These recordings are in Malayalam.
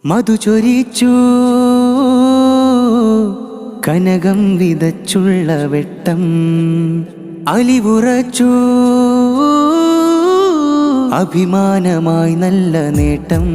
മധു ചൊരിച്ചു കനകം വിതച്ചുള്ള വെട്ടം അലിവുറച്ചു അഭിമാനമായി നല്ല നേട്ടം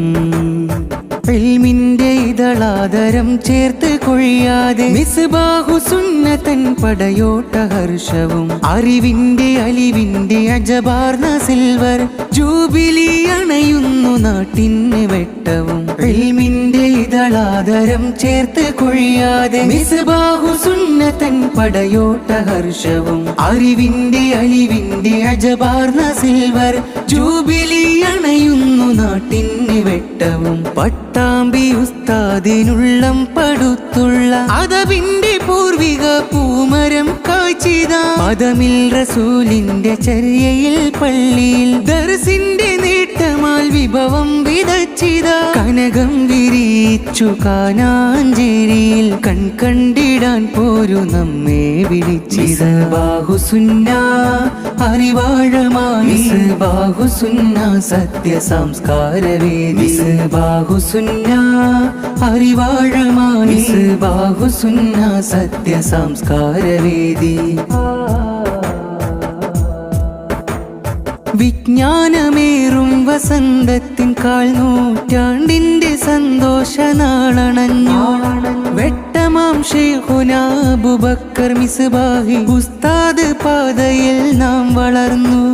ഇൽമിന്റെ ഇതളാദരം ചേർത്ത് കൊഴിയാതെ മിസ്ബാഹു സുന്നതൻ പടയോട്ട ഹർഷവും അറിവിന്റെ അലിവിന്റെ അജബാർന്ന സിൽവർ ജൂബിലി അണയുന്നു നാട്ടിന് വെട്ടവും ഇൽമിന്റെ ഇതളാദരം ചേർത്ത് കൊഴിയാതെ മിസ്ബാഹു സുന്നതൻ പടയോട്ട ഹർഷവും അറിവിന്റെ അലിവിന്റെ അജബാർന്ന സിൽവർ ജൂബിലി അണയുന്നു നാട്ടിന് വെട്ടവും പട്ടാമ്പി ഉസ്താദിനുള്ളം പടുത്തുള്ള അതവിന്റെ പൂർവിക പൂമരം കാഴ്ചിത പദമിൽ റസൂലിന്റെ ചര്യയിൽ പള്ളിയിൽ ദർസിന്റെ നേട്ടമാൽ വിഭവം വിതച്ചിത കനകം വിരിച്ചു കാനാഞ്ചേരിയിൽ കൺകണ്ടിടാൻ പോരു നമ്മെ വിളിച്ചിത ബാഹുസുന്ന അറിവാഴമായി ബാഹുസുന്ന സത്യ സംസ്കാരവേദി ബാഹുസുന്ന അറിവാഴമായി ബാഹുസുന്ന സത്യ സംസ്കാരവേദി വിജ്ഞാനമേറും വസന്തത്തിൻ കാൽ നൂറ്റാണ്ടിന്റെ സന്തോഷ നാളണഞ്ഞു വെട്ടമാം ശൈഖുന അബൂബക്കർ മിസ്ബാഹി ഉസ്താദ് പാതയിൽ നാം വളർന്നു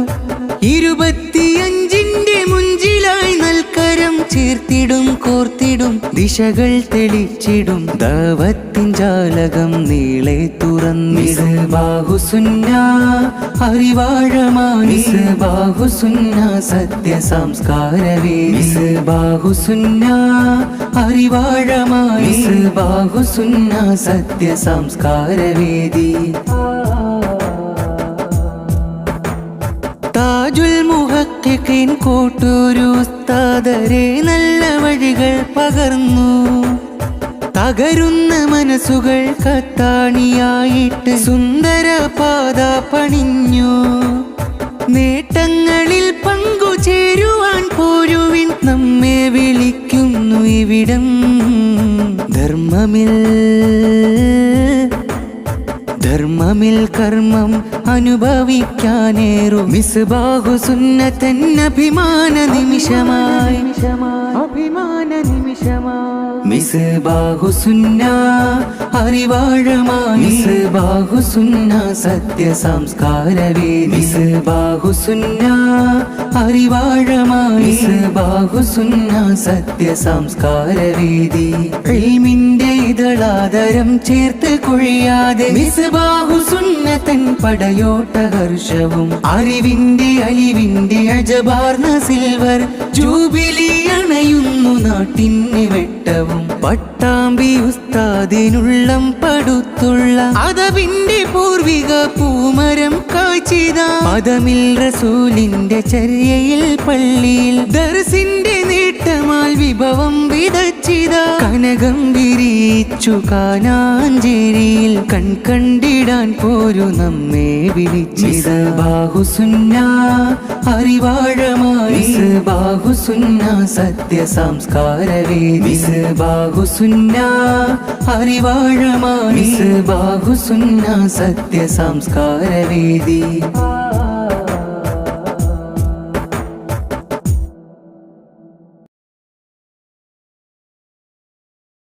25ന്റെ മുഞ്ചിലായി നൽകരം ചേർത്തിടും കോർത്തിടും ദിശകൾ തെളിച്ചിടും ദഅവത്തിൻ ജാലകം നീളെ തുറന്നിട് ബാഹുസുന്ന അറിവാഴമായി ബാഹുസുന്ന സത്യ സംസ്കാരവേദി ബാഹുസുന്ന അറിവാഴമായി ബാഹുസുന്ന സത്യ സംസ്കാരവേദി താജുൽ മുഹഖിഖീൻ കോട്ടൂരു ഉസ്താദരെ നല്ല വഴികൾ പകർന്നു തകരുന്ന മനസ്സുകൾ കത്താണിയായിട്ട് സുന്ദര പാത പണിഞ്ഞു നേട്ടങ്ങളിൽ പങ്കുചേരുവാൻ പോരുവിൻ നമ്മെ വിളിക്കുന്നു ഇവിടം ധർമ്മമിൽ കർമ്മം അനുഭവിക്കാനേറും മിസ്ബാഹു സുന്നതൻ അഭിമാന നിമിഷമായി മിസ്ബാഹു സുന്ന അറിവാഴമായി മിസ്ബാഹു സുന്ന സത്യ സംസ്കാരവേദി മിസ്ബാഹു സുന്ന അറിവാഴമായി മിസ്ബാഹു സുന്ന സത്യ സംസ്കാരവേദി ഇൽമിന്റെ ഇതളാദരം ചേർത്ത് കൊഴിയാതെ മിസ്ബാഹു സുന്നതൻ പടയോട്ട ഹർഷവും അറിവിന്റെ അലിവിന്റെ അജബാർന്ന സിൽവർ ജൂബിലി അണയുന്നു നാട്ടിന് വെട്ടവും പട്ടാമ്പി ഉസ്താദിനുള്ളം പടുത്തുള്ള അതവിന്റെ പൂർവിക പൂമരം കാഴ്ചിത പദമിൽ റസൂലിന്റെ ചര്യയിൽ പള്ളിയിൽ ദർസിന്റെ നേട്ടമാൽ വിഭവം വിതച്ചിത കനകം വിരിച്ചു കാനാഞ്ചേരിയിൽ കൺകണ്ടിടാൻ പോരു നമ്മെ വിളിച്ചിത ബാഹുസുന്ന അറിവാഴമായി ബാഹുസുന്ന സത്യ സംസ്കാരവേദി ബാഹുസുന്ന അറിവാഴമായി ബാഹുസുന്ന സത്യ സംസ്കാരവേദി